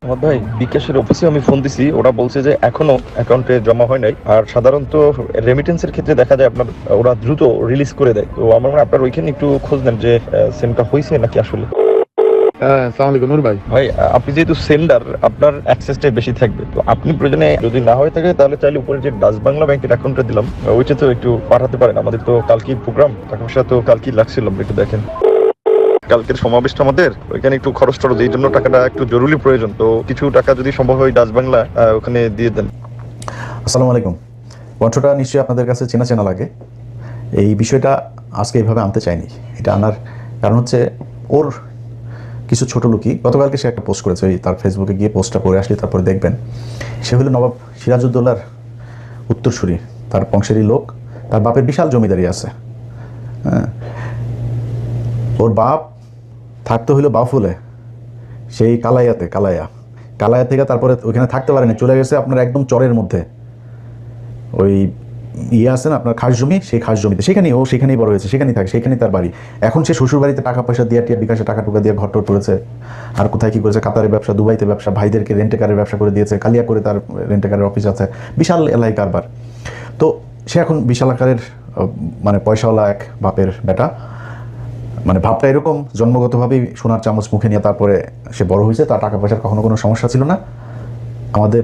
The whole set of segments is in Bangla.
আমার ভাই বিকাশের অফিসে আমি ফোন দিছি, ওরা বলছে যে এখনো অ্যাকাউন্টে জমা হয় নাই। আর সাধারণত রেমিটেন্সের ক্ষেত্রে দেখা যায় আপনার ওরা দ্রুত রিলিজ করে দেয়। তো আমার মনে হয় আপনার ওইখানে একটু খোঁজ নেন যে সেন্ডটা হয়েছে নাকি আসলে। হ্যাঁ, আসসালামু আলাইকুম নূর ভাই। ভাই আপনি যেহেতু সেন্ডার, আপনার অ্যাক্সেসটাই বেশি থাকবে। তো আপনি প্রয়োজনে যদি না হয়ে থাকে তাহলে চাইলে উপরে যে ডাচ বাংলা ব্যাংকের অ্যাকাউন্টটা দিলাম ওইটা তো একটু পাঠাতে পারেন। আমাদের তো কালকে প্রোগ্রাম, টাকা পয়সা তো কালকেই লাগছিল, একটু দেখেন। কালকের সমাবেশটা আমাদের ওইখানে একটু খরচ টরচ, এই জন্য টাকাটা একটু জরুরি প্রয়োজন। তো কিছু টাকা যদি সম্ভব হয় ডাচ বাংলা ওখানে দিয়ে দেন। আসসালামু আলাইকুম। কণ্ঠটা নিশ্চয়ই আপনাদের কাছে চেনা চেনা লাগে। এই বিষয়টা আজকে এইভাবে আনতে চাইনি। এটা আনার কারণ হচ্ছে ওর কিছু ছোট লোকই গতকালকে সে একটা পোস্ট করেছে, ওই তার ফেসবুকে গিয়ে পোস্টটা পড়ে আসলে তারপরে দেখবেন। সে হলো নবাব সিরাজউদ্দৌলার উত্তরসূরি, তার বংশেরই লোক। তার বাপের বিশাল জমিদারি আছে। হ্যাঁ, ওর বাপ থাকতে হইলো বাফুলে, সেই কালাইয়া থেকে তারপরে ওইখানে থাকতে পারেনি, চলে গেছে আপনার একদম চরের মধ্যে। ওই আছে না আপনার খাস জমি, সেই খাস জমিতে সেখানেই বড় হয়েছে, সেখানেই থাকে, সেখানেই তার বাড়ি। এখন সে শ্বশুর বাড়িতে টাকা পয়সা দিয়ে বিকাশে টাকা টুকা দিয়ে ঘর টর করেছে। আর কোথায় কি করেছে, কাতারের ব্যবসা, দুবাইতে ব্যবসা, ভাইদেরকে রেন্টেকারের ব্যবসা করে দিয়েছে, কালিয়া করে তার রেন্টেকারের অফিস আছে, বিশাল এলাই কারবার। তো সে এখন বিশাল আকারের মানে পয়সাওয়ালা এক বাপের বেটা। মানে ভাবটা এরকম, জন্মগতভাবেই সোনার চামচ মুখে নিয়ে তারপরে সে বড় হয়েছে। তার টাকা পয়সার কখনো কোনো সমস্যা ছিল না। আমাদের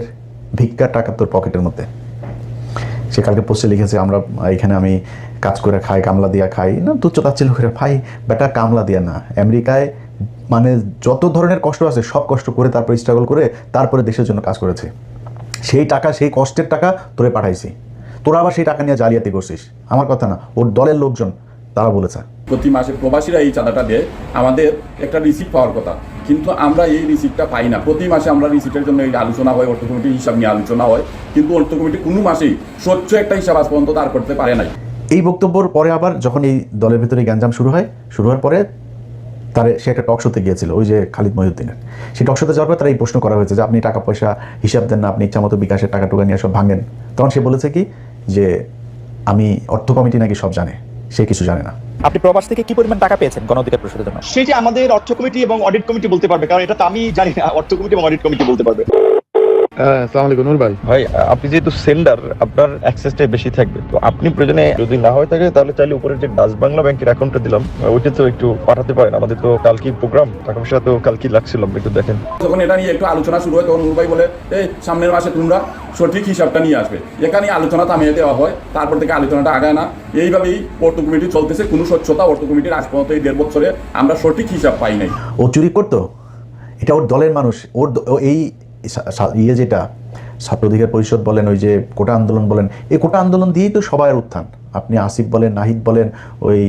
ভিক্ষার টাকা তোর পকেটের মধ্যে। সে কালকে পোস্টে লিখেছে, এখানে আমি কাজ করে খাই, কামলা দিয়া খাই না, তুচ্ছ তাচ্ছিল্য করে ভাই বেটা, কামলা দিয়া না। আমেরিকায় মানে যত ধরনের কষ্ট আছে সব কষ্ট করে তারপরে স্ট্রাগল করে তারপরে দেশের জন্য কাজ করেছে। সেই টাকা, সেই কষ্টের টাকা তোরে পাঠাইছি, তোরা আবার সেই টাকা নিয়ে জালিয়াতি করছিস। আমার কথা না, ওর দলের লোকজন তারা বলেছে। প্রতি মাসে প্রবাসীরা এই চাঁদাটা দেয়, আমাদের একটা রিসিপ্ট পাওয়ার কথা, কিন্তু আমরা এই রিসিপ্টটা পাই না। প্রতি মাসে আমরা রিসিপ্টের জন্য এই আলোচনা হয়, অর্থ কমিটির হিসাব নিয়ে আলোচনা হয়, কিন্তু অর্থ কমিটি কোনো মাসেই স্বচ্ছ একটা হিসাব আজ পর্যন্ত দাঁড় করতে পারে নাই। এই বক্তব্যর পরে আবার যখন এই দলের ভিতরে গ্যাঞ্জাম শুরু হওয়ার পরে সে একটা টক শোতে গিয়েছিল, ওই যে খালিদ মহিউদ্দিনের। সেই টক শোতে যাওয়ার পর তারা এই প্রশ্ন করা হয়েছে যে আপনি টাকা পয়সা হিসাব দেন না, আপনি ইচ্ছা মতো বিকাশের টাকা টুকা নিয়ে সব ভাঙেন। তখন সে বলেছে কি যে আমি অর্থ কমিটি নাকি সব জানে, সে কিছু জানে না। আপনি প্রবাস থেকে কি পরিমাণ টাকা পেয়েছেন গণ অধিকার পরিষদের জন্য? সেটি আমাদের অর্থ কমিটি এবং অডিট কমিটি বলতে পারবে, কারণ এটা তো আমি জানি না, অর্থ কমিটি এবং অডিট কমিটি বলতে পারবে। হ্যাঁ, আসসালামু আলাইকুম নূর ভাই। ভাই আপনি যেহেতু সেন্ডার, আপনার অ্যাক্সেসটাই বেশি থাকবে। তো আপনি প্রয়োজনে যদি না হয়ে থাকে তাহলে চাইলে উপরে যে ডাচ বাংলা ব্যাংকের অ্যাকাউন্টটা দিলাম ওইটা তো একটু পাঠাতে পারেন। আমাদের তো কালকেই প্রোগ্রাম, টাকা পয়সা তো কালকেই লাগছিল, একটু দেখেন। যখন এটা নিয়ে একটু আলোচনা শুরু হয় তখন নূর ভাই বলে, এই সামনের মাসে তোমরা সঠিক হিসাবটা নিয়ে আসবে। এখানে আলোচনা থামিয়ে দেওয়া হয়, তারপর থেকে আলোচনাটা আগায় না। এইভাবেই অর্থ কমিটি চলতেছে, কোনো স্বচ্ছতা অর্থ কমিটির আজ পর্যন্ত এই 1.5 বছরে আমরা সঠিক হিসাব পাই নাই। ও চুরি করতো, এটা ওর দলের মানুষ। এই যেটা ছাত্র অধিকার পরিষদ বলেন, ওই যে কোটা আন্দোলন বলেন, এই কোটা আন্দোলন দিয়েই তো সবার উত্থান। আপনি আসিফ বলেন, নাহিদ বলেন, ওই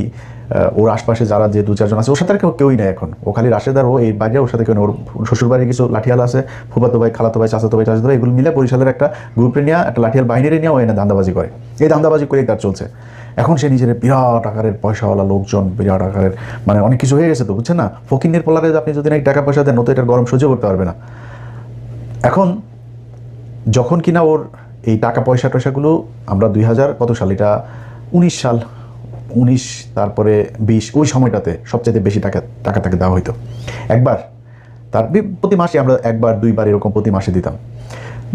ওর আশপাশে যারা যে 2-4 জন আছে, ওর সাথে কেউই নেই এখন। ও খালি রাশেদার, ও এই বাইরে ওর সাথে কেউ নেই। ওর শ্বশুরবাড়ির কিছু লাঠিয়াল আছে, ফুফাতো ভাই, খালাতো ভাই, চাচাতো ভাই, চাচাতো ভাই, এগুলো মিলে বরিশালের একটা গ্রুপে নিয়ে, একটা লাঠিয়াল বাহিনীরে নিয়ে ও এনে ধান্দাবাজি করে। এই ধান্দাবাজি করেই তার চলছে। এখন সে নিজের বিরাট আকারের পয়সাওয়ালা লোকজন, বিরাট আকারের মানে অনেক কিছু হয়ে গেছে। তো বুঝছেন না, ফকিন্নের পোলারে আপনি যদি নাকি টাকা পয়সা দেন, ও তো এটার গরম সহ্য করতে পারবে না। এখন যখন কিনা ওর এই টাকা পয়সাগুলো আমরা 2000 কত সাল, এটা 19 সাল, 19 তারপরে 20, ওই সময়টাতে সবচেয়ে বেশি টাকা তাকে দেওয়া হইতো। একবার তার প্রতি মাসে আমরা 1-2 এরকম প্রতি মাসে দিতাম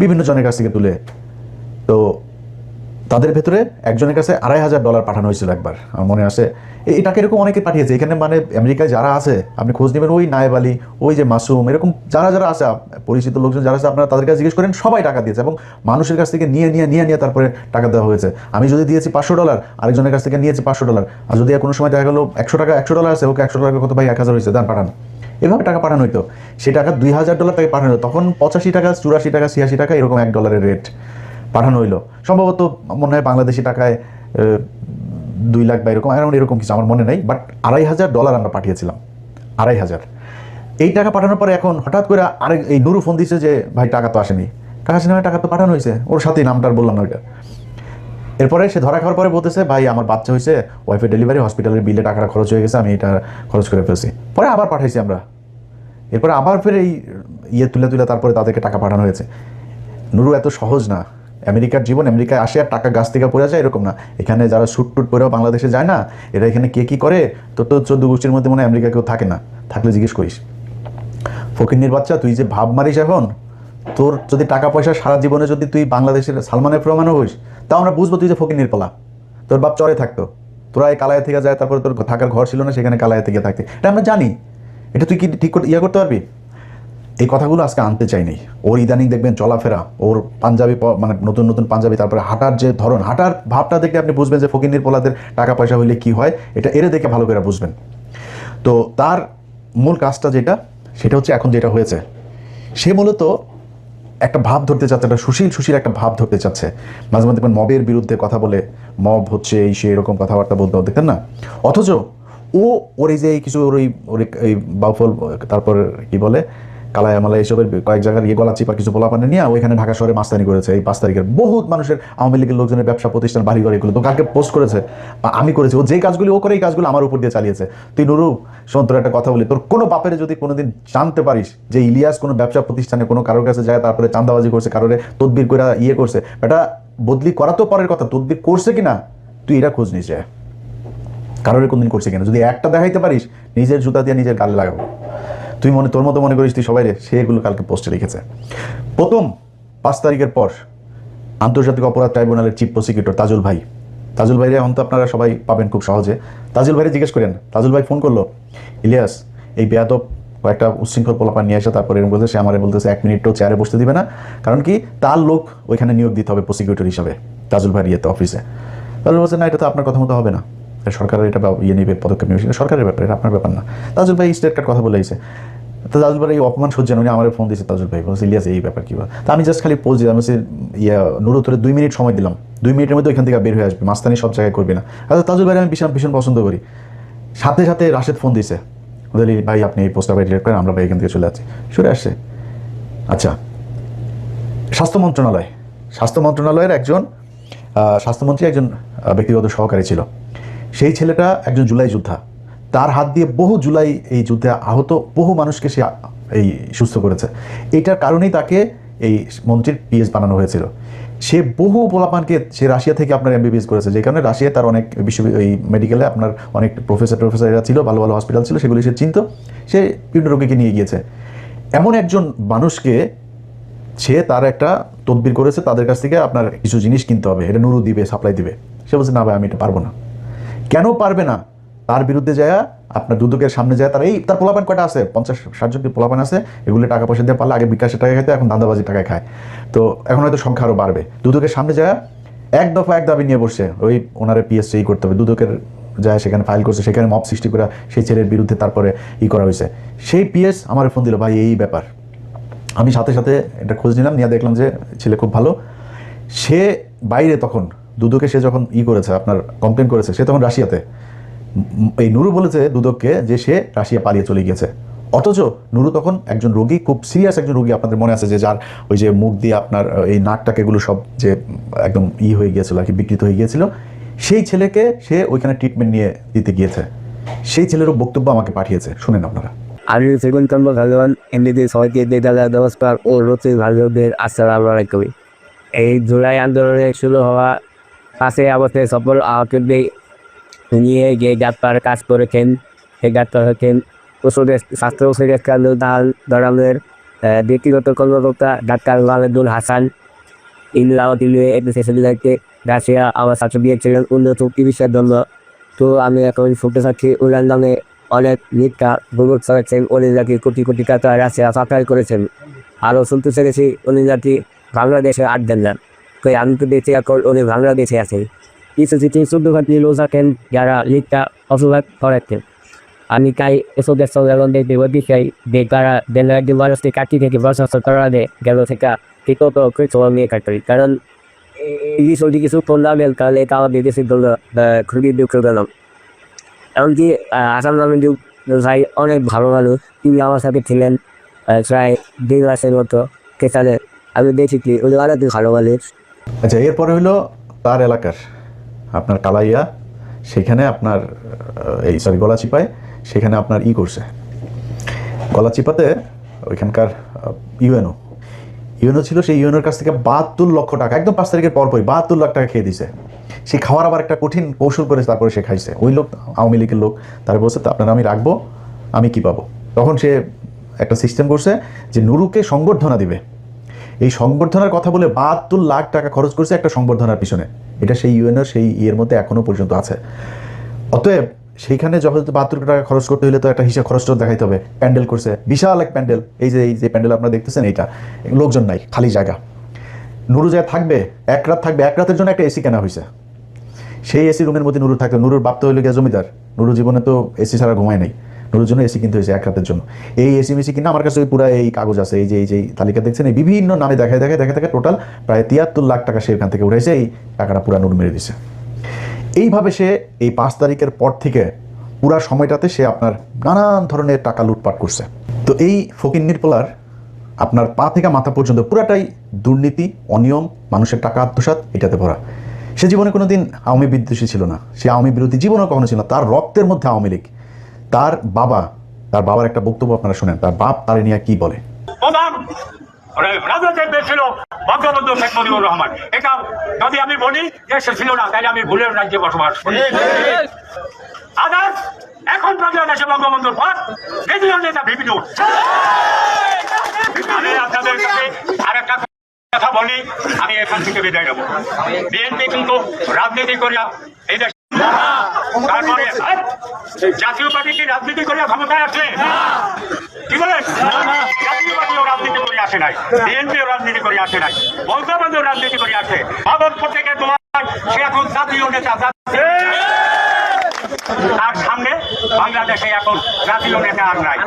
বিভিন্ন জনের কাছ থেকে তুলে। তো তাদের ভেতরে একজনের কাছে $2500 পাঠানো হয়েছিল একবার, আমার মনে আছে। এই টাকা এরকম অনেকে পাঠিয়েছে এখানে, মানে আমেরিকায় যারা আছে আপনি খোঁজ নেবেন, ওই নায়েব আলী, ওই যে মাসুম, এরকম যারা আছে পরিচিত লোকজন যারা আছে, আপনারা তাদের কাছে জিজ্ঞেস করেন, সবাই টাকা দিয়েছে। এবং মানুষের কাছ থেকে নিয়ে তারপরে টাকা দেওয়া হয়েছে। আমি যদি দিয়েছি $500, আরেকজনের কাছ থেকে নিয়েছি $500। আর যদি কোনো সময় দেখা গেলো $100 আছে, ওকে $100 কত ভাই, 1000 হয়েছে, দান পাঠান। এভাবে টাকা পাঠানো হইতো। সেই টাকা $2000 তাকে পাঠানো হতো। তখন $85, $84, $86 এরকম $1 রেট পাঠানো হইলো। সম্ভবত মনে হয় বাংলাদেশি টাকায় 2 লাখ বা এরকম কিছু, আমার মনে নেই। বাট $2500 আমরা পাঠিয়েছিলাম, 2500। এই টাকা পাঠানোর পরে এখন হঠাৎ করে এই নুরু ফোন দিচ্ছে যে ভাই টাকা তো আসেনি। টাকা তো পাঠানো হয়েছে, ওর সাথেই নামটার বললাম না ওইটা। এরপরে সে ধরা খাওয়ার পরে বলতেছে ভাই আমার বাচ্চা হয়েছে, ওয়াইফের ডেলিভারি, হসপিটালের বিলে টাকাটা খরচ হয়ে গেছে, আমি এটা খরচ করে ফেলছি। পরে আবার পাঠাইছি আমরা। এরপরে আবার ফের এই তুলে তারপরে তাদেরকে টাকা পাঠানো হয়েছে। নুরু এত সহজ না। আমেরিকার জীবন, আমেরিকায় আসে আর টাকা গাছ থেকে পড়ে যায় এরকম না। এখানে যারা স্যুট টুট পরেও বাংলাদেশে যায় না, এরা এখানে কে কী করে, তোর তো 14 গোষ্ঠীর মধ্যে মনে হয় আমেরিকা কেউ থাকে না, থাকলে জিজ্ঞেস করিস। ফকিন্নির বাচ্চা, তুই যে ভাব মারিস এখন, তোর যদি টাকা পয়সা সারা জীবনে যদি তুই বাংলাদেশের সালমানের প্রমাণও হইস, তাও আমরা বুঝবো তুই যে ফকিন্নির পোলা। তোর বাপ চরে থাকতো, তোরা এই কালায়া থেকে যায়, তারপরে তোর থাকার ঘর ছিল না, সেখানে কালায়া থেকে থাকতে, এটা আমরা জানি। এটা তুই কি ঠিক করতে পারবি? এই কথাগুলো আজকে আনতে চাইনি। ওর ইদানিং দেখবেন চলাফেরা, ওর পাঞ্জাবি মানে নতুন নতুন পাঞ্জাবি, তারপরে হাঁটার যে ধরন, হাঁটার ভাবটা দেখলে আপনি বুঝবেন যে ফকিন্নির পোলাদের টাকা পয়সা হইলে কি হয়, এটা এরে দেখে ভালো করে বুঝবেন। তো তার মূল কাজটা যেটা, সেটা হচ্ছে এখন যেটা হয়েছে, সে মূলত একটা ভাব ধরতে চাচ্ছে, একটা সুশীল একটা ভাব ধরতে চাচ্ছে। মাঝে মাঝে দেখবেন মবের বিরুদ্ধে কথা বলে, মব হচ্ছে এই সে এরকম কথাবার্তা বলতে দেখতেন না। অথচ ওর এই যে কিছু ওর এই বাউফল, তারপর কি বলে কালায়ামালা এইসবের কয়েক জায়গার গলা চিপা কিছু পোলাপানে নিয়ে ওইখানে ঢাকা শহরে মাস্তানি করেছে। এই 5 তারিখের বহুত মানুষের, আওয়ামী লীগের লোকজনের ব্যবসা প্রতিষ্ঠান, বাড়িঘর, এগুলো তো কালকে পোস্ট করেছে বা আমি করেছি। ও যে কাজগুলি ও করে, এই কাজগুলো আমার উপর দিয়ে চালিয়েছে। তুই নুরু শোন, তোর একটা কথা বলি, তোর কোনো বাপের যদি কোনোদিন জানতে পারিস যে ইলিয়াস কোনো ব্যবসা প্রতিষ্ঠানে কোনো কারোর কাছে যায়, তারপরে চাঁদাবাজি করছে, কারোরে তদবির করে করছে, এটা বদলি করা তো পরের কথা, তদবির করছে কিনা তুই এটা খোঁজ নিস, কারোর কোনদিন করছে কিনা। যদি একটা দেখাইতে পারিস, নিজের জুতা দিয়ে নিজের গালে লাগাবো। তুই তোর মতো মনে করিস তুই সবাই রে, সে এগুলো কালকে পোস্টে লিখেছে। প্রথম 5 তারিখের পর আন্তর্জাতিক অপরাধ ট্রাইব্যুনালের চিফ প্রসিকিউটর তাজুল ভাইরে এখন তো আপনারা সবাই পাবেন খুব সহজে। তাজুল ভাইরে জিজ্ঞেস করেন, তাজুল ভাই ফোন করলো, ইলিয়াস এই বেয়াদব কয়েকটা উচ্ছৃঙ্খল পোলাপান নিয়ে আসে, তারপরে এরকম বলতে সে আমার বলতেছে 1 মিনিটও চেয়ারে বসতে দিবে না, কারণ কি তার লোক ওইখানে নিয়োগ দিতে হবে প্রসিকিউটর হিসাবে তাজুল ভাইয়ের ইয়েতে অফিসে। তাজুল বলছে না, এটা তো আপনার কথা মতো হবে না, সরকারের এটা নেবে, পদক্ষেপ নেবে, সেটা সরকারের ব্যাপার, এটা আপনার ব্যাপার না। তাজুল ভাই স্টেট কার্ড কথা বলে দিয়েছে। তো তাজুল ভাই এই অপমান সহ্য উনি আমার ফোন দিয়েছে, তাজুল ভাই বলছে ইলিয়াস এই ব্যাপার কী বল। তা আমি জাস্ট খালি পোজ দিলাম, নুরু তোরে 2 মিনিট সময় দিলাম, 2 মিনিটের মধ্যে ওইখান থেকে বের হয়ে আসবে, মাস্তানি সব জায়গায় করবি না। আচ্ছা তাজুল ভাই আমি ভীষণ পছন্দ করি। সাথে সাথে রাশেদ ফোন দিয়েছে, বলি ভাই আপনি এই পোস্টটা ভাই ডিলিট করেন, আমরা ভাই এখান থেকে চলে যাচ্ছি, সরে আসছে। আচ্ছা, স্বাস্থ্য মন্ত্রণালয়ের একজন স্বাস্থ্যমন্ত্রী একজন ব্যক্তিগত সহকারী ছিল, সেই ছেলেটা একজন জুলাই যোদ্ধা, তার হাত দিয়ে বহু জুলাই এই যুদ্ধে আহত বহু মানুষকে সে এই সুস্থ করেছে। এইটার কারণেই তাকে এই মন্ত্রীর পিএস বানানো হয়েছিল। সে বহু পোলাপানকে সে রাশিয়া থেকে আপনার এমবিবিএস করেছে, যে কারণে রাশিয়ায় তার অনেক এই মেডিকেলে আপনার অনেক প্রফেসর ছিল, ভালো ভালো হসপিটাল ছিল, সেগুলি সে চিনত। সে বিভিন্ন রোগীকে নিয়ে গিয়েছে। এমন একজন মানুষকে সে তার একটা তদবির করেছে, তাদের কাছ থেকে আপনার কিছু জিনিস কিনতে হবে, এটা নুরু দিবে, সাপ্লাই দিবে। সে বলছে না ভাই আমি এটা পারবো না। কেন পারবে না? তার বিরুদ্ধে যায় আপনার দুদকের সামনে যায়, তার পোলাপান কয়টা আছে, 50-60 জন পোলাপান আছে, এগুলো টাকা পয়সা দিয়ে পারলে আগে বিকাশের টাকা খাইতে, এখন ধান্দাবাজি টাকায় খায়। তো এখন হয়তো সংখ্যা আরও বাড়বে। দুদকের সামনে যায় এক দফা এক দাবি নিয়ে বসছে, ওই ওনারে পিএসসি করতে হবে। দুদকের যায় সেখানে ফাইল করছে, সেখানে মব সৃষ্টি করে সেই ছেলের বিরুদ্ধে তারপরে করা হয়েছে। সেই পিএস আমার ফোন দিল, ভাই এই ব্যাপার। আমি সাথে সাথে এটা খোঁজ নিলাম, নিয়ে দেখলাম যে ছেলে খুব ভালো। সে বাইরে তখন দুদকে সে যখন করেছে আপনার কমপ্লেন করেছে, সে তখন রাশিয়াতে। এই নুরু বলেছে দুদককে যে সে রাশিয়া পালিয়ে চলে গিয়েছে। অথচ নুরু তখন একজন রোগী, খুব সিরিয়াস একজন রোগী, আপনাদের মনে আছে যে যার ওই যে মুখ দিয়ে আপনার এই নাকটাকে এগুলো সব যে একদম হয়ে গিয়েছিল আর কি, বিকৃত হয়ে গিয়েছিল, সেই ছেলেকে সে ওইখানে ট্রিটমেন্ট নিয়ে দিতে গিয়েছে। সেই ছেলেরও বক্তব্য আমাকে পাঠিয়েছে, শুনেন আপনারা। আমি সেগুনচন্দ্র ভাগবান এমনিতে সবাইকে দেদালা নমস্কার ও রচি ভাগবদের আসসালামু আলাইকুম। এই জুলাই আন্দোলনে শুরু হওয়া 5 আগস্টে সফল আহতদের নিয়ে যে ডাক্তার কাজ করেছেন, সেই ডাক্তার হচ্ছেন স্বাস্থ্য উপদেষ্টা দলের ব্যক্তিগত কর্মকর্তা ডাক্তার মাহমুদুল হাসান। ইনলাও দিল্লি এডুকেশনকে রাশিয়া আমার ছাত্র দিয়েছিলেন উন্নত চিকিৎসার জন্য। তো আমি এখন শুনতে চাচ্ছি ওনার নামে অনেক মিথ্যা গুজব ছড়াচ্ছেন, উনি নাকি কোটি কোটি টাকা রাশিয়া সাপ্লাই করেছেন। আরও শুনতে চেয়েছি উনি নাকি বাংলাদেশে আট দেন না, আমি তো দেখছি এখন উনি বাংলাদেশে আছেন। কিছু কিছু শুদ্ধঘাতী লোক আছেন যারা মিথ্যা অপবাদ ছড়াচ্ছেন। আমি তাই এসবের সঙ্গে দেখতে বলতে চাই যে তারা দেড় মানুষকে কাটি থেকে বসবাস করা দেয় গেল থেকে ঠিকত সময় নিয়ে কাটতে, কারণ এই বিষয়টি কিছু ফন্ডামেন্টাল, কারণ এটা আমাদের দেশের জন্য খুবই দুঃখজনক। এমনকি আসাম নামের ভাই অনেক ভালো মানুষ, তিনি আমার সাথে ছিলেন প্রায় 2 মাসের মতো সেখানে। আমি দেখেছি উনি অনেক ভালো মানুষ। আচ্ছা, এরপরে হলো তার এলাকার আপনার কালাইয়া, সেখানে আপনার গলাচিপায়, সেখানে আপনার করছে গলাচিপাতে ওইখানকার ইউএনও ছিল। সেই ইউএনওর কাছ থেকে 72 লক্ষ টাকা একদম 5 তারিখের পরপরই 72 লাখ টাকা খেয়ে দিছে। সে খাওয়ার আবার একটা কঠিন কৌশল করেছে, তারপরে সে খাইছে। ওই লোক আওয়ামী লীগের লোক, তারা বলছে আপনারা আমি রাখবো, আমি কি পাবো? তখন সে একটা সিস্টেম করছে যে নুরুকে সংবর্ধনা দিবে। এই সংবর্ধনার কথা বলে 72 লাখ টাকা খরচ করছে একটা সংবর্ধনার পিছনে। এটা সেই ইউএনওর সেই ইয়ের মধ্যে এখনো পর্যন্ত আছে। অতএব সেইখানে যখন 72 টাকা খরচ করতে হলে তো একটা হিসাব খরচটা দেখাইতে হবে। প্যান্ডেল করছে, বিশাল এক প্যান্ডেল, এই যে প্যান্ডেল আপনারা দেখতেছেন, এইটা লোকজন নাই, খালি জায়গা। নুরু যায় থাকবে, এক রাত থাকবে, এক রাতের জন্য একটা এসি কেনা হয়েছে। সেই এসি রুমের মধ্যে নুরু থাকতো। নুরুর বাপ তো হইল গিয়ে জমিদার, নুরু জীবনে তো এসি ছাড়া ঘুমায় নাই। নুরুর জন্য এসি কিনতে হয়েছে এক রাতের জন্য। এই এসি মেসি কিনা আমার কাছে পুরো এই কাগজ আছে, এই যে তালিকা দেখছেন, এই বিভিন্ন নামে দেখায় টোটাল প্রায় 73 লাখ টাকা সে এখান থেকে উঠেছে। এই টাকাটা পুরা নুরু মেরে দিছে। এইভাবে সে এই 5 তারিখের পর থেকে পুরা সময়টাতে সে আপনার নানান ধরনের টাকা লুটপাট করছে। তো এই ফকিন্নির পোলার আপনার পা থেকে মাথা পর্যন্ত পুরাটাই দুর্নীতি, অনিয়ম, মানুষের টাকা আত্মসাৎ, এটাতে ভরা। সে জীবনে কোনোদিন আওয়ামী বিদ্বেষী ছিল না, সে আওয়ামী বিরোধী জীবনেও কখনো ছিল না। তার রক্তের মধ্যে আওয়ামী লীগ। তার বাবার একটা বক্তব্য আপনারা শুনেন, তার বাপ তারে নিয়ে কি বলে। ছিল বঙ্গবন্ধু শেখ মুজিবুর রহমান। এটা যদি আমি বলি দেশে ছিল না, তাহলে আমি ভুলের রাজ্যে বসবাস করি। আদার এখন বাংলাদেশে বঙ্গবন্ধুর পর দ্বিতীয় নেতা ভিপিডি। আমি আপনাদের কাছে আরেকটা কথা বলি, আমি এখান থেকে বিদায় নেব। বিএনপি কিন্তু রাজনীতি করিয়া এই দেশ, তারপরে জাতীয় পার্টি কি রাজনীতি করিয়া ক্ষমতায় আসে? কি বলেন? জাতীয় পার্টিও রাজনীতি করে আসে নাই, বিএনপিও রাজনীতি করে আসে নাই, বঙ্গবন্ধু রাজনীতি করে আসে। ভারতপুর থেকে তোমার সে এখন জাতীয় নেতা। তার সামনে বাংলাদেশে এখন জাতীয় নেতা আর নাই।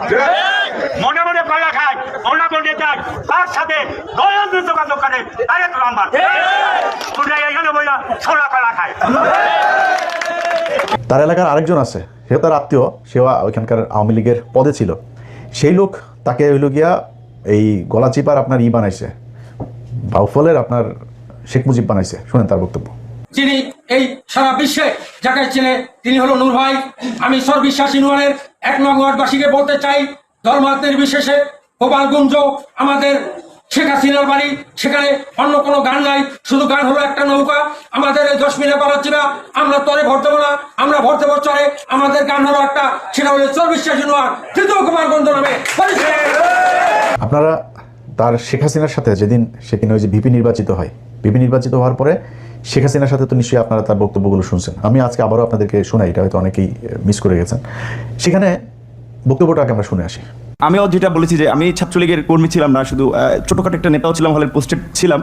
মনে মনে কলা খায়, অন্য নেতায় তার সাথে দয়ালু যোগাযোগ করে তারেক রহমান। তোমরা এখানে বইলা ছোলা কলা খায়। তার এলাকার আরেকজন আছে, সেও তার আত্মীয়, সেও ওইখানকার আওয়ামী লীগের পদে ছিল। সেই লোক তাকে হইল গিয়া এই গলা চিপার আপনার বানাইছে, বাউফলের আপনার শেখ মুজিব বানাইছে। শুনেন তার বক্তব্য। যিনি এই সারা বিশ্বে যাকে চেনে তিনি হলো নূর ভাই। আমি সর্ববিশ্বাস ইউনিয়নের 1 নং ওয়ার্ডবাসীকে বলতে চাই, ধর্মান্তর বিশেষে গোপালগঞ্জ আমাদের শেখ হাসিনার বাড়ি, সেখানে অন্য কোনো গান নাই, শুধু গান হলো একটা নৌকা। আমাদের এই 10 মিনিট বাড়াচ্ছিরা, আমরা তরে ভর দেবো না, আমরা ভর দেবো চরে। আমাদের গান হলো একটা, সেটা হলো সর্ববিশ্বাস ইউনিয়ন তৃতীয় গোপালগঞ্জ নামে। আপনারা তার শেখ হাসিনার সাথে যেদিন সে কিনা ওই যে ভিপি নির্বাচিত হয়, ভিপি নির্বাচিত হওয়ার পরে শেখ হাসিনার সাথে তো নিশ্চয়ই আপনারা তার বক্তব্যগুলো শুনছেন। আমি আজকে আবারও আপনাদেরকে শোনাই, এটা হয়তো অনেকেই মিস করে গেছেন। সেখানে বক্তব্যটাকে আমরা শুনে আসি। আমিও যেটা বলেছি যে আমি ছাত্রলীগের কর্মী ছিলাম না, শুধু ছোটোখাটো একটা নেতাও ছিলাম, হলের পোস্টেড ছিলাম।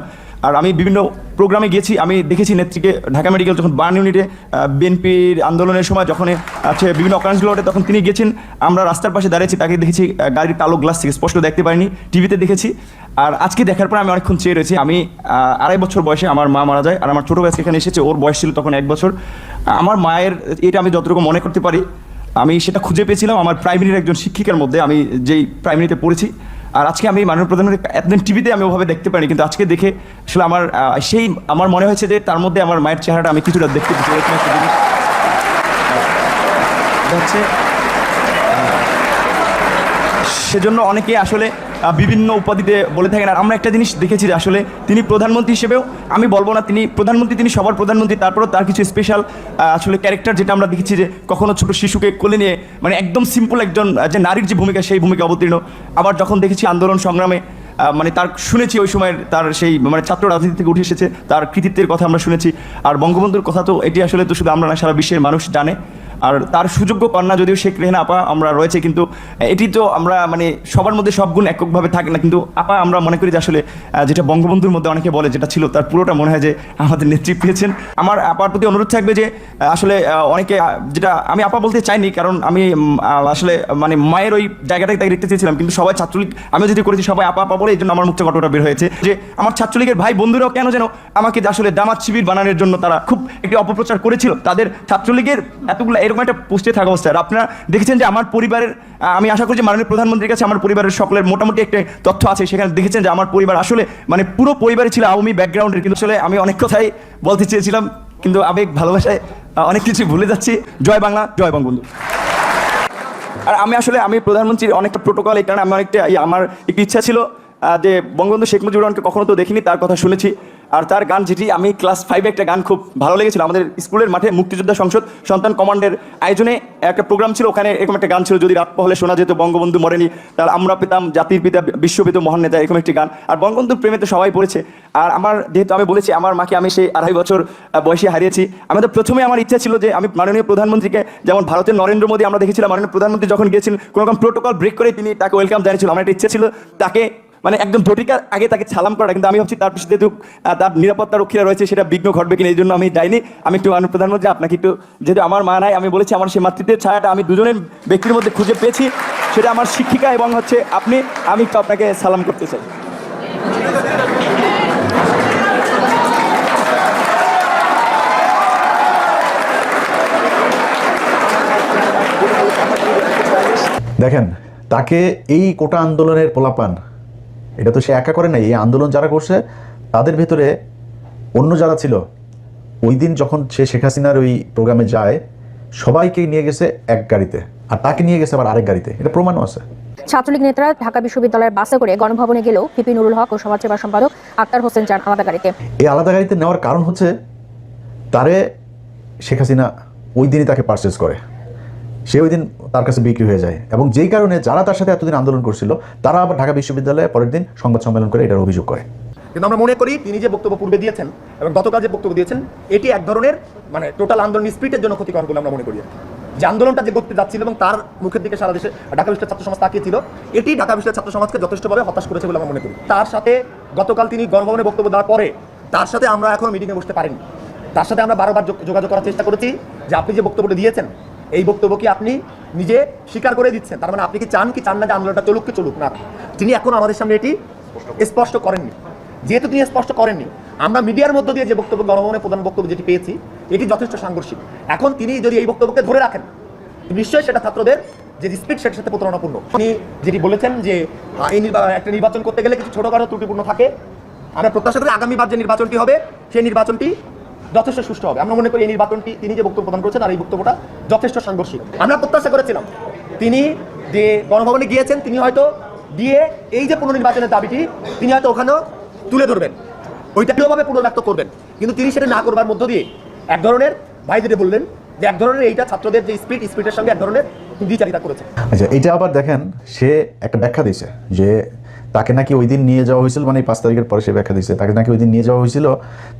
আর আমি বিভিন্ন প্রোগ্রামে গিয়েছি, আমি দেখেছি নেত্রীকে ঢাকা মেডিকেল যখন বার্ন ইউনিটে বিএনপির আন্দোলনের সময় যখন আছে বিভিন্ন অকারেন্সগুলোতে তখন তিনি গেছেন, আমরা রাস্তার পাশে দাঁড়িয়েছি, তাকে দেখেছি গাড়ির কালো গ্লাস থেকে, স্পষ্ট দেখতে পারিনি, টিভিতে দেখেছি। আর আজকে দেখার পর আমি অনেকক্ষণ চেয়ে রয়েছি। আমি 2.5 বছর বয়সে আমার মা মারা যায়, আর আমার ছোটো ভাই এখানে এসেছে, ওর বয়স ছিল তখন 1 বছর। আমার মায়ের এটা আমি যতটুকু মনে করতে পারি, আমি সেটা খুঁজে পেয়েছিলাম আমার প্রাইমারির একজন শিক্ষিকার মধ্যে, আমি যেই প্রাইমারিতে পড়েছি। আর আজকে আমি মাননীয় প্রধানমন্ত্রী এতদিন টিভিতে আমি ওভাবে দেখতে পারিনি, কিন্তু আজকে দেখে আসলে আমার মনে হয়েছে যে তার মধ্যে আমার মায়ের চেহারাটা আমি কিছুটা দেখতে পেয়েছি। হচ্ছে সেজন্য অনেকে আসলে বিভিন্ন উপাধিতে বলে থাকেন। আর আমরা একটা জিনিস দেখেছি যে আসলে তিনি প্রধানমন্ত্রী হিসেবেও, আমি বলবো না তিনি প্রধানমন্ত্রী, তিনি সবার প্রধানমন্ত্রী, তারপরেও তার কিছু স্পেশাল আসলে ক্যারেক্টার যেটা আমরা দেখেছি যে কখনো ছোটো শিশুকে কোলে নিয়ে মানে একদম সিম্পল একজন যে নারীর যে ভূমিকা সেই ভূমিকা অবতীর্ণ। আবার যখন দেখেছি আন্দোলন সংগ্রামে মানে তার শুনেছি ওই সময়ের তার সেই মানে ছাত্র রাজনীতি থেকে উঠে এসেছে, তার কৃতিত্বের কথা আমরা শুনেছি। আর বঙ্গবন্ধুর কথা তো এটি আসলে তো শুধু আমরা না, সারা বিশ্বের মানুষ জানে। আর তার সুযোগ্য কন্যা যদিও শেখ রেহানা আপা আমরা রয়েছে, কিন্তু এটি তো আমরা মানে সবার মধ্যে সব গুণ এককভাবে থাকে না, কিন্তু আপা আমরা মনে করি যে আসলে যেটা বঙ্গবন্ধুর মধ্যে অনেকে বলে যেটা ছিল তার পুরোটা মনে হয় যে আমাদের নেতৃত্ব পেয়েছেন। আমার আপার প্রতি অনুরোধ থাকবে যে আসলে অনেকে যেটা আমি আপা বলতে চাইনি, কারণ আমি আসলে মানে মায়ের ওই জায়গাটাকে তাকে দেখতে চেয়েছিলাম, কিন্তু সবাই ছাত্রলীগ আমিও যদি করেছি সবাই আপা আপা বলে, এই জন্য আমার মুখ থেকে ঘটনাটা বের হয়েছে যে আমার ছাত্রলীগের ভাই বন্ধুরাও কেন যেন আমাকে আসলে দামাত শিবির বানানোর জন্য তারা খুব একটি অপপ্রচার করেছিল। তাদের ছাত্রলীগের এতগুলো এরকম একটা পোস্টে থাকা অবস্থায় আপনারা দেখেছেন যে আমার পরিবারের, আমি আশা করি যে মাননীয় প্রধানমন্ত্রীর কাছে আমার পরিবারের সকলের মোটামুটি একটা তথ্য আছে, সেখানে দেখেছেন যে আমার পরিবার আসলে মানে পুরো পরিবারে ছিল আওয়ামী ব্যাকগ্রাউন্ডের। কিন্তু আসলে আমি অনেক কথাই বলতে চেয়েছিলাম, কিন্তু আবেগ ভালোবাসায় অনেক কিছু ভুলে যাচ্ছি। জয় বাংলা, জয় বঙ্গবন্ধু। আর আমি প্রধানমন্ত্রীর অনেকটা প্রোটোকল, এই কারণে আমি অনেকটা আমার একটি ইচ্ছা ছিল যে বঙ্গবন্ধু শেখ মুজিবুর রহমানকে কখনো তো দেখিনি, তার কথা শুনেছি। আর তার গান যেটি আমি ক্লাস 5-এ একটা গান খুব ভালো লেগেছিল, আমাদের স্কুলের মাঠে মুক্তিযোদ্ধা সংসদ সন্তান কমান্ডের আয়োজনে একটা প্রোগ্রাম ছিল, ওখানে এরকম একটা গান ছিল, যদি রাত পহলে শোনা যেত বঙ্গবন্ধু মরেনি, তাহলে আমরা পেতাম জাতির পিতা বিশ্বপিত মহান নেতা, এরকম একটি গান। আর বঙ্গবন্ধুর প্রেমে তো সবাই পড়েছে। আর আমার যেহেতু আমি বলেছি আমার মাকে আমি সেই 2.5 বছর বয়সে হারিয়েছি, আমি তো প্রথমে আমার ইচ্ছা ছিল যে আমি মাননীয় প্রধানমন্ত্রীকে, যেমন ভারতের নরেন্দ্র মোদী আমরা দেখেছিলাম মাননীয় প্রধানমন্ত্রী যখন গিয়েছিলেন কোনো রকম প্রোটোকল ব্রেক করে তিনি তাকে ওয়েলকাম জানিয়েছিল, আমার একটা ইচ্ছা ছিল তাকে মানে একদম ভোটিকার আগে তাকে সালাম করা, কিন্তু আমি ভাবছি তার পিছনে যেহেতু তার নিরাপত্তা রক্ষীরা রয়েছে সেটা বিঘ্ন ঘটবে কিনা, এই জন্য আমি যাইনি। আমি একটু মাননীয় প্রধানমন্ত্রী আপনাকে একটু, যেহেতু আমার মা নাই, আমি বলেছি আমার সেই মাতৃত্বের ছায়াটা আমি দুজনের ব্যক্তির মধ্যে খুঁজে পেয়েছি, সেটা আমার শিক্ষিকা এবং হচ্ছে আপনি, আমি একটু আপনাকে সালাম করতে চাই। দেখেন, তাকে এই কোটা আন্দোলনের পোলাপান, এটা তো সে একা করে নাই, এই আন্দোলন যারা করছে তাদের ভেতরে অন্য যারা ছিল, ওই দিন যখন সে শেখ হাসিনার ওই প্রোগ্রামে যায় সবাইকে নিয়ে গেছে এক গাড়িতে, আর তাকে নিয়ে গেছে আবার আরেক গাড়িতে, এটা প্রমাণও আছে। ছাত্রলীগ নেতারা ঢাকা বিশ্ববিদ্যালয়ের বাসে করে গণভবনে গেলেও পিপি নুরুল হক ও সমাজসেবা সম্পাদক আক্তার হোসেন যান আলাদা গাড়িতে। এই আলাদা গাড়িতে নেওয়ার কারণ হচ্ছে তারে শেখ হাসিনা ওই দিনই তাকে পারচেজ করে, সে ওই দিন তার কাছে বিক্রি হয়ে যায়, এবং যেই কারণে যারা তার সাথে এতদিন আন্দোলন করছিল তারা আবার ঢাকা বিশ্ববিদ্যালয়ে পরের দিন সংবাদ সম্মেলন করে এটার অভিযোগ করে। কিন্তু আমরা মনে করি তিনি যে বক্তব্য পূর্বে দিয়েছেন এবং গতকাল যে বক্তব্য দিয়েছেন এটি এক ধরনের মানে টোটাল আন্দোলন স্পিরিটের জন্য ক্ষতিকর বলে আমরা মনে করি। যে আন্দোলনটা যে করতে যাচ্ছিল এবং তার মুখের দিকে সারা দেশে ঢাকা বিশ্ববিদ্যালয়ের ছাত্র সমাজ তাকিয়েছিল, এটি ঢাকা বিশ্ববিদ্যালয়ের ছাত্র সমাজকে যথেষ্টভাবে হতাশ করেছে বলে আমরা মনে করি। তার সাথে গতকাল তিনি গণভবনে বক্তব্য দেওয়ার পরে তার সাথে আমরা এখনো মিটিংয়ে বসতে পারিনি। তার সাথে আমরা বারবার যোগাযোগ করার চেষ্টা করেছি যে আপনি যে বক্তব্যটা দিয়েছেন এই বক্তব্য কি আপনি নিজে স্বীকার করে দিচ্ছেন, তার মানে আপনি কি চান না যে আন্দোলনটা চলুক কি চলুক না। তিনি এখনো আমাদের সামনে এটি স্পষ্ট করেননি। যেহেতু তিনি স্পষ্ট করেননি, আমরা মিডিয়ার মধ্য দিয়ে যে বক্তব্য গণভবনে প্রধান বক্তব্য যেটি পেয়েছি এটি যথেষ্ট সাংঘর্ষিক। এখন তিনি যদি এই বক্তব্যকে ধরে রাখেন নিশ্চয়ই সেটা ছাত্রদের যে স্পিড সেটার সাথে প্রতারণাপূর্ণ। তিনি যেটি বলেছেন যে এই একটা নির্বাচন করতে গেলে কিছু ছোটখাটো ত্রুটিপূর্ণ থাকে, আমরা প্রত্যাশা করি আগামীবার যে নির্বাচনটি হবে সেই নির্বাচনটি যথেষ্ট সুষ্ঠু হবে। আমরা মনে করি এই নির্বাচনটি তিনি যে বক্তব্য প্রদান করেছেন আর এই বক্তব্যটা যথেষ্ট সাংঘর্ষিক। আমরা প্রত্যাশা করেছিলাম তিনি যে গণভবনে গিয়েছেন তিনি হয়তো গিয়ে এই যে পুনর্নির্বাচনের দাবিটি তিনি হয়তো ওখানেও তুলে ধরবেন, ওইটাকেওভাবে পুনর্ব্যক্ত করবেন, কিন্তু তিনি সেটা না করবার মধ্য দিয়ে এক ধরনের ভাই যেটা বললেন যে এক ধরনের এইটা ছাত্রদের যে স্পিডের সঙ্গে এক ধরনের দ্বিচারিতা করেছে। আচ্ছা, এটা আবার দেখেন সে একটা ব্যাখ্যা দিয়েছে যে তাকে নাকি ওই দিন নিয়ে যাওয়া হয়েছিল, মানে 5 তারিখের পরে সে ব্যাখ্যা দিয়েছে তাকে নাকি ওই দিন নিয়ে যাওয়া হয়েছিল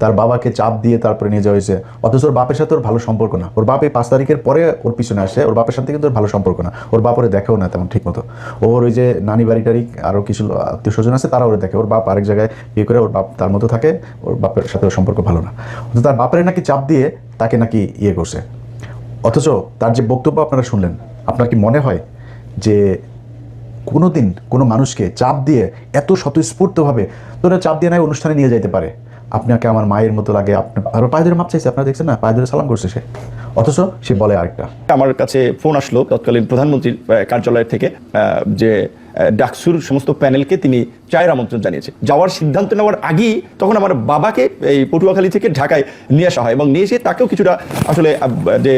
তার বাবাকে চাপ দিয়ে তারপরে নিয়ে যাওয়া হয়েছে, অথচ ওর বাপের সাথে ওর ভালো সম্পর্ক না। ওর বাপ এই 5 তারিখের পরে ওর পিছনে আসে, ওর বাপের সাথে কিন্তু ওর ভালো সম্পর্ক না, ওর বাপ ওরে দেখেও না তেমন ঠিক মতো। ওর ওই যে নানি বাড়ি টাড়ি আরও কিছু আত্মীয় স্বজন আছে তারা ওরে দেখে, ওর বাপ আরেক জায়গায় বিয়ে করে ওর বাপ তার মতো থাকে, ওর বাপের সাথে ওর সম্পর্ক ভালো না, অথচ তার বাপের নাকি চাপ দিয়ে তাকে নাকি ইয়ে করছে। অথচ তার যে বক্তব্য আপনারা শুনলেন, আপনার কি মনে হয় যে কোনো দিন কোনো মানুষকে চাপ দিয়ে এত স্বতঃস্ফূর্তভাবে তোরা চাপ দিয়ে নাই অনুষ্ঠানে নিয়ে যাইতে পারে? আপনাকে আমার মায়ের মতো লাগে, আপনার পায়ে ধরে মাপ চাইছে, আপনারা দেখছেন না, পায়ে ধরে সালাম করছে সে, অথচ সে বলে আরেকটা। আমার কাছে ফোন আসলো তৎকালীন প্রধানমন্ত্রীর কার্যালয়ের থেকে যে ডাকসুর সমস্ত প্যানেলকে তিনি চায়ের আমন্ত্রণ জানিয়েছে। যাওয়ার সিদ্ধান্ত নেওয়ার আগেই তখন আমার বাবাকে এই পটুয়াখালী থেকে ঢাকায় নিয়ে আসা হয় এবং নিয়ে এসে তাকেও কিছুটা আসলে যে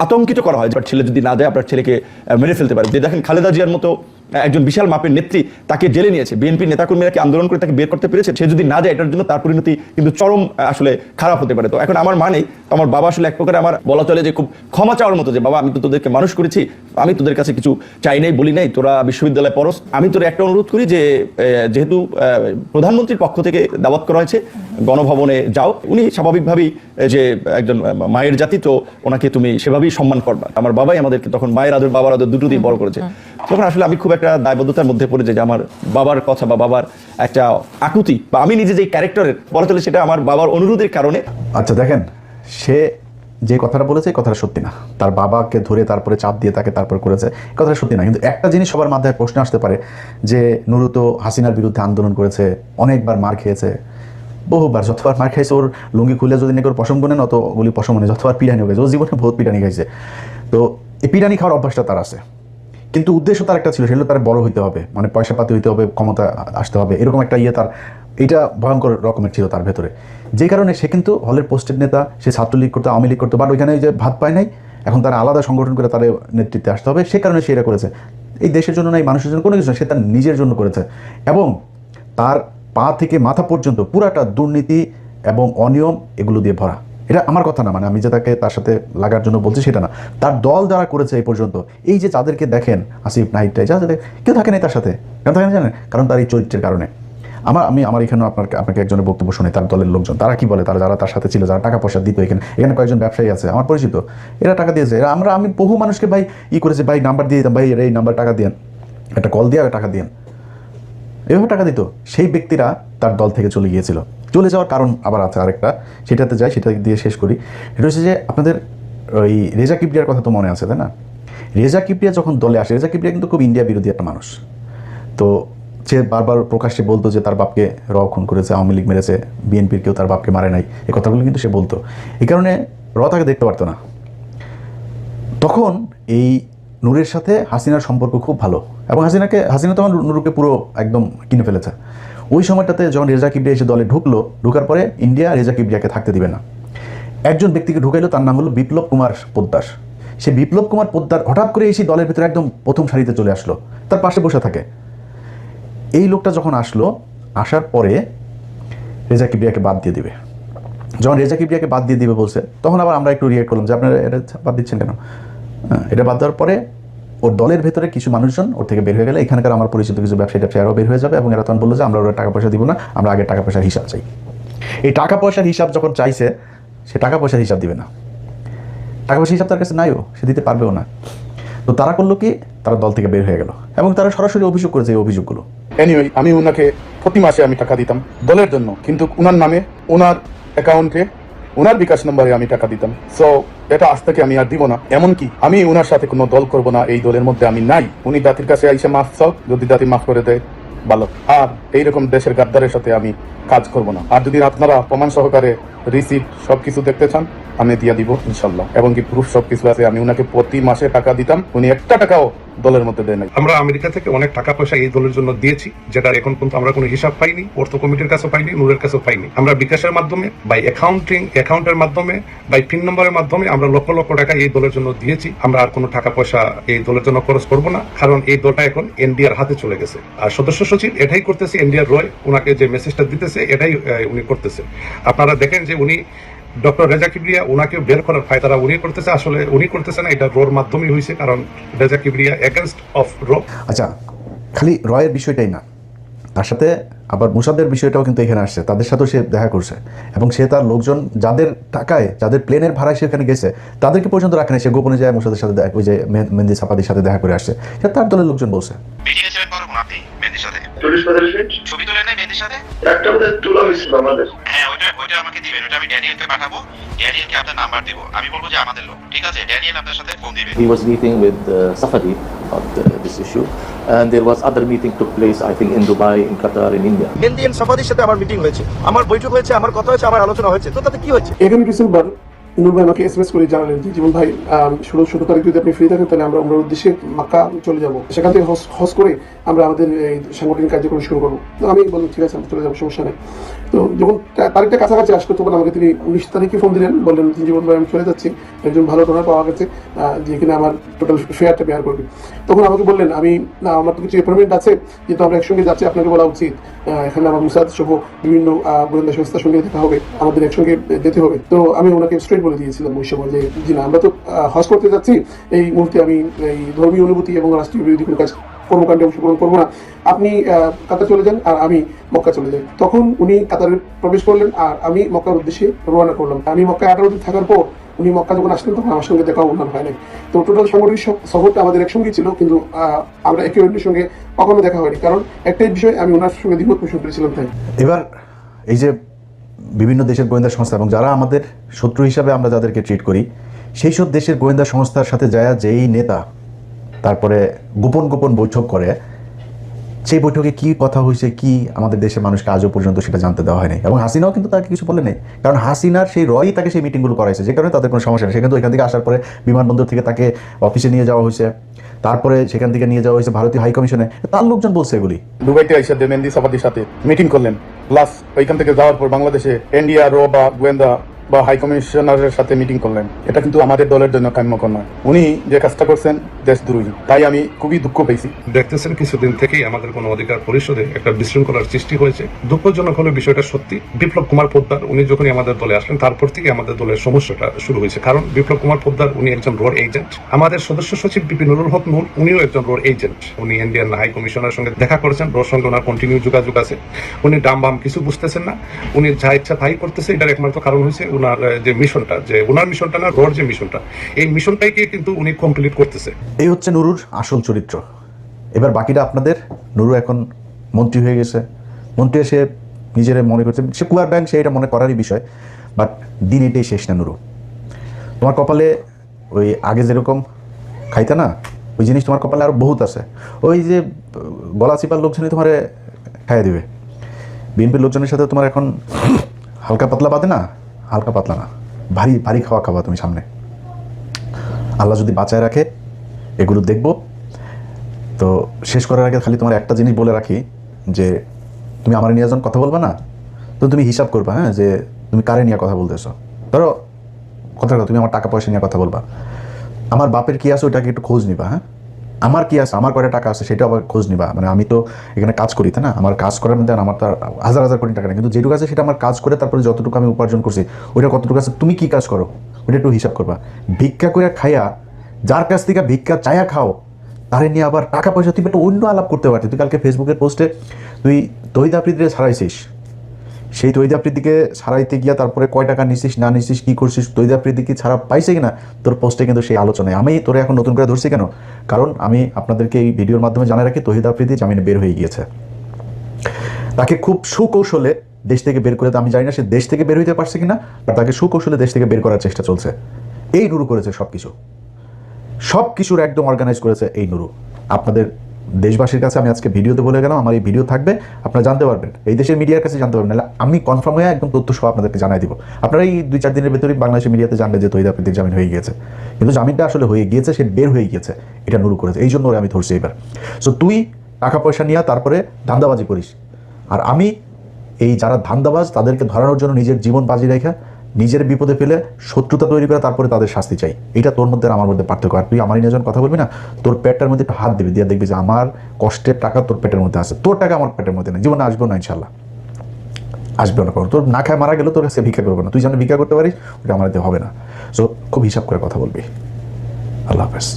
আতঙ্কিত করা হয়, ছেলে যদি না যায় আপনার ছেলেকে মেরে ফেলতে পারে। যে দেখেন খালেদা জিয়ার মতো একজন বিশাল মাপের নেত্রী তাকে জেলে নিয়েছে, বিএনপির নেতাকর্মীরা কি আন্দোলন করে তাকে বের করতে পেরেছে? সে যদি না যায় এটার জন্য তার পরিণতি কিন্তু চরম আসলে খারাপ হতে পারে। তো এখন আমার মা নেই, আমার বাবা আসলে এক প্রকারে আমার বলা চলে যে খুব ক্ষমা চাওয়ার মতো, যে বাবা আমি তো তোদেরকে মানুষ করেছি, আমি তোদের কাছে কিছু চাই নাই, বলি নাই, তোরা বিশ্ববিদ্যালয়ে পড়স, আমি তোর একটা অনুরোধ করি যে যেহেতু প্রধানমন্ত্রীর পক্ষ থেকে দাওয়াত করা হয়েছে গণভবনে যাও। উনি স্বাভাবিকভাবেই যে একজন মায়ের জাতি, তো ওনাকে তুমি সেভাবেই সম্মান করবা। আমার বাবাই আমাদেরকে তখন মায়ের আদর বাবার আদর দুটো দিয়ে বড় করেছে। তখন আসলে আমি খুব একটা দায়বদ্ধতার মধ্যে পড়ে যাই যে আমার বাবার কথা বা বাবার একটা আকুতি বা আমি নিজে যে ক্যারেক্টারের বলা চলে সেটা আমার বাবার অনুরোধের কারণে। আচ্ছা দেখেন, সে যে কথাটা বলেছে এই কথাটা সত্যি না, তার বাবাকে ধরে তারপরে চাপ দিয়ে তাকে তারপর করেছে, কথাটা সত্যি না। কিন্তু একটা জিনিস সবার মাথায় প্রশ্ন আসতে পারে যে নুরু তো হাসিনার বিরুদ্ধে আন্দোলন করেছে, অনেকবার মার খেয়েছে, বহুবার, যতবার মার খাইছে ওর লুঙ্গি খুলে যদি নাকি ওর পশম গোনেন অতগুলি পশম মানে যতবার পিটানি হয়ে গেছে, ওর জীবনে বহুত পিটানি খাইছে। তো এই পিটানি খাওয়ার অভ্যাসটা তার আছে, কিন্তু উদ্দেশ্য তার একটা ছিল, সেগুলো তার বড় হইতে হবে, মানে পয়সা পাতি হইতে হবে, ক্ষমতা আসতে হবে, এরকম একটা তার এটা ভয়ঙ্কর রকমের ছিল তার ভেতরে। যে কারণে সে কিন্তু হলের পোস্টেড নেতা, সে ছাত্রলীগ করতো, আওয়ামী লীগ করতো, বাট ওইখানে যে ভাত পায় নাই, এখন তারা আলাদা সংগঠন করে তার নেতৃত্বে আসতে হবে, সে কারণে সে এটা করেছে। এই দেশের জন্য নাই, মানুষের জন্য কোনো কিছু না, সে তার নিজের জন্য করেছে। এবং তার পা থেকে মাথা পর্যন্ত পুরাটা দুর্নীতি এবং অনিয়ম এগুলো দিয়ে ভরা। এটা আমার কথা না, মানে আমি যে তাকে তার সাথে লাগার জন্য বলছি সেটা না, তার দল যারা করেছে এই পর্যন্ত, এই যে যাদেরকে দেখেন আসিফ নাহিদটাই যা কেউ থাকে নাই তার সাথে, কেন থাকে না জানেন? কারণ তার এই চরিত্রের কারণে। আমার এখানে আপনাকে একজনের বক্তব্য শুনে তার দলের লোকজন তারা কি বলে, তারা যারা তার সাথে ছিল, যারা টাকা পয়সা দিত, এখানে কয়েকজন ব্যবসায়ী আছে আমার পরিচিত, এরা টাকা দিয়েছে। আমি বহু মানুষকে ভাই করেছি, ভাই নাম্বার দিয়ে দিতাম, ভাই এই নাম্বার টাকা দিয়েন, একটা কল দিয়ে টাকা দিয়েন, এভাবে টাকা দিত। সেই ব্যক্তিরা তার দল থেকে চলে গিয়েছিল। চলে যাওয়ার কারণ আবার আছে আরেকটা, সেটাতে যাই, সেটা দিয়ে শেষ করি। এটা হচ্ছে যে আপনাদের ওই রেজা কিবরিয়ার কথা তো মনে আছে, তাই না? রেজা কিবরিয়া যখন দলে আসে, রেজা কিবরিয়া কিন্তু খুব ইন্ডিয়া বিরোধী একটা মানুষ। তো সে বারবার প্রকাশ্যে বলতো যে তার বাপকে খুন করেছে, আওয়ামী লীগ মেরেছে, বিএনপির কেউ তার বাপকে মারে নাই, এই কথাগুলো কিন্তু সে বলতো। এই কারণে তাকে দেখতে পারতো না। তখন এই নূরের সাথে হাসিনার সম্পর্ক খুব ভালো, এবং হাসিনা তখন নূরকে পুরো একদম কিনে ফেলেছে। ওই সময়টাতে যখন রেজা কিবরিয়া এসে দলে ঢুকার পরে ইন্ডিয়া রেজা কিবরিয়াকে থাকতে দিবে না। একজন ব্যক্তিকে ঢুকাইলো, তার নাম হলো বিপ্লব কুমার পোদ্দার। সে বিপ্লব কুমার পোদ্দার হঠাৎ করে এসে দলের ভিতরে একদম প্রথম সারিতে চলে আসলো, তার পাশে বসে থাকে। এই লোকটা যখন আসার পরে রেজা কিবরিয়াকে বাদ দিয়ে দিবে। যখন রেজা কিবরিয়াকে বাদ দিয়ে দিবে বলছে, তখন আবার আমরা একটু রিয়েক্ট করলাম যে আপনারা এটা বাদ দিচ্ছেন কেন? এটা বাদ দেওয়ার পরে ওর দলের ভেতরে কিছু মানুষজন ওর থেকে বের হয়ে গেলে, এখানকার আমার পরিচিত কিছু ব্যবসায়ী আরও বের হয়ে যাবে, এবং এরা তখন বললো যে আমরা ওরা টাকা পয়সা দিব না, আমরা আগে টাকা পয়সার হিসাব চাই। এই টাকা পয়সার হিসাব যখন চাইছে, সে টাকা পয়সার হিসাব দিবে না, টাকা পয়সার হিসাব তার কাছে নাইও, সে দিতে পারবেও না। তো তারা করলো কি, তারা দল থেকে বের হয়ে গেল, এবং তারা সরাসরি অভিযোগ করেছে এই অভিযোগগুলো। এনিওয়ে, আমি ওনাকে প্রতি মাসে আমি টাকা দিতাম দলের জন্য, কিন্তু ওনার নামে, ওনার অ্যাকাউন্টে, ওনার বিকাশ নম্বরে আমি টাকা দিতাম। সো এটা আজ থেকে আমি আর দিব না। এমনকি আমি ওনার সাথে কোনো দল করব না, এই দলের মধ্যে আমি নাই। উনি জাতির কাছে আইসে মাফ চাও, যদি জাতি মাফ করে দেয় ভালো, আর এইরকম দেশের গাদ্দারের সাথে আমি কাজ করব না। আর যদি আপনারা প্রমাণ সহকারে রিসিপ্ট সবকিছু দেখতে চান, আমি দিয়ে দিব ইনশাল্লাহ, এবং কি প্রুফ সবকিছু আছে। আমি ওনাকে প্রতি মাসে টাকা দিতাম, উনি একটা টাকাও দলের মধ্যে দেয় নাই। আমরা আমেরিকা থেকে অনেক টাকা পয়সা এই দলের জন্য দিয়েছি, যেটা এখন পর্যন্ত আমরা কোনো হিসাব পাইনি, অর্থ কমিটির কাছেও পাইনি, নূরের কাছেও পাইনি। আমরা বিকাশের মাধ্যমে, বাই অ্যাকাউন্টের মাধ্যমে, বাই পিন নম্বরের মাধ্যমে আমরা লক্ষ লক্ষ টাকা এই দলের জন্য দিয়েছি। আমরা আর কোনো টাকা পয়সা এই দলের জন্য খরচ করব না, কারণ এই দলটা এখন এনডিআর হাতে চলে গেছে। আর সদস্য সচিব এটাই করতেছে, এনডিআর রয় ওনাকে যে মেসেজটা দিতেছে এটাই উনি করতেছে। আপনারা দেখেন যে উনি ডক্টর রেজা কিবরিয়া ওনাকে বের করার ফায়দারা উনি করতেছে, আসলে উনি করতেছে না, এটা রোর মাধ্যমেই হয়েছে, কারণ রেজা কিবরিয়া এগেনস্ট অফ র। আচ্ছা, খালি রয়ের বিষয়টাই না, তার সাথে আবার মুসাদের বিষয়টাও কিন্তু এখানে আসছে, তাদের সাথেও সে দেখা করছে, এবং সে তার লোকজন যাদের টাকায়, যাদের প্লেনের ভাড়ায় সেখানে গেছে, তাদেরকে পর্যন্ত রাখে না, সে গোপনে যায় মুসাদের সাথে, ওই যে মেহেদি সাফাদির সাথে দেখা করে আসছে, সেটা তার দলের লোকজন বলছে। ছবি তুলে নেই মেহেদির সাথে, একটা বোধহয় তোলা হয়েছিল আমাদের। হ্যাঁ, ওইটা আমাকে দিবেন, ওইটা আমি ড্যানিয়েলকে পাঠাবো, ড্যানিয়েলকে আপনার নাম্বার দেবো, আমি বলবো যে আমাদের লোক, ঠিক আছে? ড্যানিয়েল আপনার সাথে ফোন দিবে। He was meeting with Safadi on this issue, and there was other meeting took place, I think, in Dubai, in Qatar, in India. মেহেদি সাফাদির সাথে আমার মিটিং হয়েছে, আমার বৈঠক হয়েছে, আমার কথা হয়েছে, আমার আলোচনা হয়েছে, তো তাতে কি হয়েছে? এখানে ডিসেম্বর নূর ভাই আমাকে এসএমএস করে জানালেন যে জীবন ভাই 16 তারিখ যদি আপনি ফ্রি থাকেন, তাহলে আমরা উমরার উদ্দেশ্যে মক্কা চলে যাব, সেখান থেকে হজ করে আমরা আমাদের এই সাংগঠনিক কার্যক্রম শুরু করবো। তো আমি বললাম ঠিক আছে, আমরা চলে যাবো, সমস্যা নেই। তো যখন তারিখটা কাছাকাছি আসলো, তখন আমাকে তিনি 19 তারিখে ফোন দিলেন, বললেন জীবন ভাই আমি চলে যাচ্ছি, একজন ভালো ডোনার পাওয়া গেছে যে কিনা আমার টোটাল ফেয়ারটা বেয়ার করবে। তখন আমাকে বললেন, আমি না, আমার তো কিছু অ্যাপয়েন্টমেন্ট আছে, যেহেতু আমরা একসঙ্গে যাচ্ছি, আপনাকে বলা উচিত, এখানে আমার মুসাদ সহ বিভিন্ন গোয়েন্দা সংস্থার সঙ্গে দেখা হবে, আমাদের একসঙ্গে যেতে হবে। তো আমি ওনাকে স্ট্রেট বলে দিয়েছিলাম ওই সময় যে জি না, আমরা তো হজ করতে যাচ্ছি, এই মুহূর্তে আমি এই ধর্মীয় অনুভূতি এবং রাষ্ট্রীয় বিরোধী কোনো কাজ কর্মকাণ্ডে অংশগ্রহণ করবো না, আপনি কাতার চলে যান আর আমি মক্কা চলে যাই। তখন উনি কাতারে প্রবেশ করলেন আর আমি মক্কার উদ্দেশ্যে রওনা করলাম। আমি মক্কায় 18 দিন থাকার পর উনি মক্কা যখন আসলেন, তখন আমার সঙ্গে দেখা উন্নয়ন হয় নাই। তো টোটাল সাংগঠনিক সফরটা আমাদের একসঙ্গেই ছিল, কিন্তু আমরা একে অন্যের সঙ্গে কখনো দেখা হয়নি, কারণ একটাই বিষয়, আমি ওনার সঙ্গে দ্বিমত পোষণ করেছিলাম। তাই এবার এই যে বিভিন্ন দেশের গোয়েন্দা সংস্থা, এবং যারা আমাদের শত্রু হিসাবে আমরা যাদেরকে ট্রিট করি, সেই সব দেশের গোয়েন্দা সংস্থার সাথে যায় যেই নেতা তারপরে গোপন গোপন বৈঠক করে, সেই বৈঠকে কি কথা হয়েছে, কি আমাদের দেশের মানুষকে আজও পর্যন্ত সেটা জানতে দেওয়া হয়নি। এবং হাসিনাও কিন্তু তাকে কিছু বলে নেই, কারণ হাসিনার সেই রয়ই তাকে সেই মিটিংগুলো করাইছে, যে কারণে তাদের কোনো সমস্যা নেই। সেখান থেকে এখান থেকে আসার পরে বিমানবন্দর থেকে তাকে অফিসে নিয়ে যাওয়া হয়েছে, তারপরে সেখান থেকে নিয়ে যাওয়া হয়েছে ভারতীয় হাই কমিশনে, তার লোকজন বলছে এগুলি। দুবাইতে আইসা মেহেদি সাফাদির সাথে মিটিং করলেন, প্লাস ওইখান থেকে যাওয়ার পর বাংলাদেশে এনডিআর বা গোয়েন্দা বা হাই কমিশনারের সাথে মিটিং করলেন, এটা কিন্তু আমাদের দলের জন্য কাম্যকর নয়। উনি যে কাজটা করছেন দেশদ্রোহী, তাই আমি খুবই দুঃখ পেয়েছি। দেখতেছেন কিছুদিন থেকেই আমাদের গণ অধিকার পরিষদে একটা বিশৃঙ্খলার সৃষ্টি হয়েছে। দুঃখজনক হলো বিষয়টা সত্যি। বিপ্লব কুমার পোদ্দার উনি যখনই আমাদের দলে আসলেন তারপর থেকে আমাদের দলের সমস্যাটা শুরু হয়েছে। কারণ বিপ্লব কুমার পোদ্দার উনি একজন রোড এজেন্ট। আমাদের সদস্য সচিব বিপি নুরুল হক নূর উনিও একজন রোড এজেন্ট। উনি ইন্ডিয়ান হাই কমিশনারের সঙ্গে দেখা করেছেন, রোড সঙ্গে ওনার কন্টিনিউ যোগাযোগ আছে। উনি ডাম বাম কিছু বুঝতেছেন না, উনি যা ইচ্ছা তাই করতেছে। এটার একমাত্র কারণ হয়েছে ওনার যে মিশনটা, যে ওনার মিশনটা না, রোড যে মিশনটা, এই মিশনটাকে কিন্তু উনি কমপ্লিট করতেছে। এই হচ্ছে নুরুর আসল চরিত্র। এবার বাকিটা আপনাদের। নুরু এখন মন্ত্রী হয়ে গেছে, মন্ত্রী এসে নিজের মনে করছে সে কুয়ার ব্যাংক, সে এটা মনে করারই বিষয়। বাট দিন এটাই শেষ না নুরু। তোমার কপালে ওই আগে যেরকম খাইতে না, ওই জিনিস তোমার কপালে আরও বহুত আছে। ওই যে গলা চিপার লোকজনই তোমার খাইয়ে দিবে। বিএনপির লোকজনের সাথে তোমার এখন হালকা পাতলা বাদে না, হালকা পাতলা না, ভারী ভারী খাওয়া খাওয়া তুমি সামনে। আল্লাহ যদি বাঁচায় রাখে এগুলো দেখবো। তো শেষ করার আগে খালি তোমার একটা জিনিস বলে রাখি, যে তুমি আমার নিয়ে যখন কথা বলবা না, তো তুমি হিসাব করবা, হ্যাঁ, যে তুমি কারে নিয়ে কথা বলতেছো। ধরো কথা তুমি আমার টাকা পয়সা নিয়ে কথা বলবা, আমার বাপের কী আছে ওইটাকে একটু খোঁজ নিবা। হ্যাঁ, আমার কী আছে, আমার কয়টা টাকা আছে সেটা আবার খোঁজ নিবা। মানে আমি তো এখানে কাজ করি, তাই না? আমার কাজ করার মধ্যে আমার তো হাজার হাজার কোটি টাকা নেই, কিন্তু যেটুকু আছে সেটা আমার কাজ করে তারপরে যতটুকু আমি উপার্জন করছি ওইটা কতটুকু আছে, তুমি কী কাজ করো ওইটা একটু হিসাব করবা। ভিক্ষা করে খাইয়া, যার কাছ থেকে ভিক্ষা চায়া খাও, তারে নিয়ে আবার টাকা পয়সা তুমি একটা অন্য আলাপ করতে পারতি। তুই কালকে ফেসবুকের পোস্টে তুই তহিদ আফ্রিদিকে ছাড়াইছিস, সেই তহিদ আফ্রিদিকে ছাড়াইতে গিয়া তারপরে কয় টাকা নিছিস না নিছিস কী করছিস, তহিদ আফ্রিদিকে ছাড়া পাইছে কিনা তোর পোস্টে কিন্তু সেই আলোচনায়। আমি তোরে এখন নতুন করে ধরছি কেন? কারণ আমি আপনাদেরকে এই ভিডিওর মাধ্যমে জানাই রাখি, তহিদ আফ্রিদি জামিনে বের হয়ে গিয়েছে। তাকে খুব সুকৌশলে দেশ থেকে বের করে, আমি জানি না সে দেশ থেকে বের হইতে পারছে কিনা, বাট তাকে সুকৌশলে দেশ থেকে বের করার চেষ্টা চলছে। এই নুরু করেছে সব কিছুর একদম অর্গানাইজ করেছে এই নুরু। আপনাদের দেশবাসীর কাছে আমি আজকে ভিডিওতে বলে গেলাম, আমার এই ভিডিও থাকবে, আপনারা জানতে পারবেন, এই দেশের মিডিয়ার কাছে জানতে পারবেন, নাহলে আমি কনফার্ম হয়ে একদম তথ্য সহ আপনাদেরকে জানাই দিব। আপনারা এই 2-4 দিনের ভেতরেই বাংলাদেশের মিডিয়াতে জানবেন যে তহিদ আফ্রিদির জামিন হয়ে গিয়েছে। কিন্তু জামিনটা আসলে হয়ে গিয়েছে, সে বের হয়ে গিয়েছে, এটা নুরু করেছে। এই জন্য আমি ধরছি এবার। সো তুই টাকা পয়সা নিয়ে তারপরে ধান্দাবাজি করিস, আর আমি এই যারা ধান্দাবাজ তাদেরকে ধরানোর জন্য নিজের জীবন বাজি রেখা, নিজের বিপদে ফেলে শত্রুতা তৈরি করে তারপরে তাদের শাস্তি চাই। এটা তোর মধ্যে আমার মধ্যে পার্থক্য। আর তুই আমার নিয়ে যখন কথা বলবি না, তোর পেটটার মধ্যে একটু হাত দিবি, দিয়ে দেখবি যে আমার কষ্টের টাকা তোর পেটের মধ্যে আছে, তোর টাকা আমার পেটের মধ্যে নেই, জীবনে আসবেও না, ইনশাল্লাহ আসবেও না। তোর না খায় মারা গেলেও তোর কাছে ভিক্ষা করবো না, তুই যেন ভিক্ষা করতে পারিস ওটা আমার হবে না। সো খুব হিসাব করে কথা বলবি। আল্লাহ হাফেজ।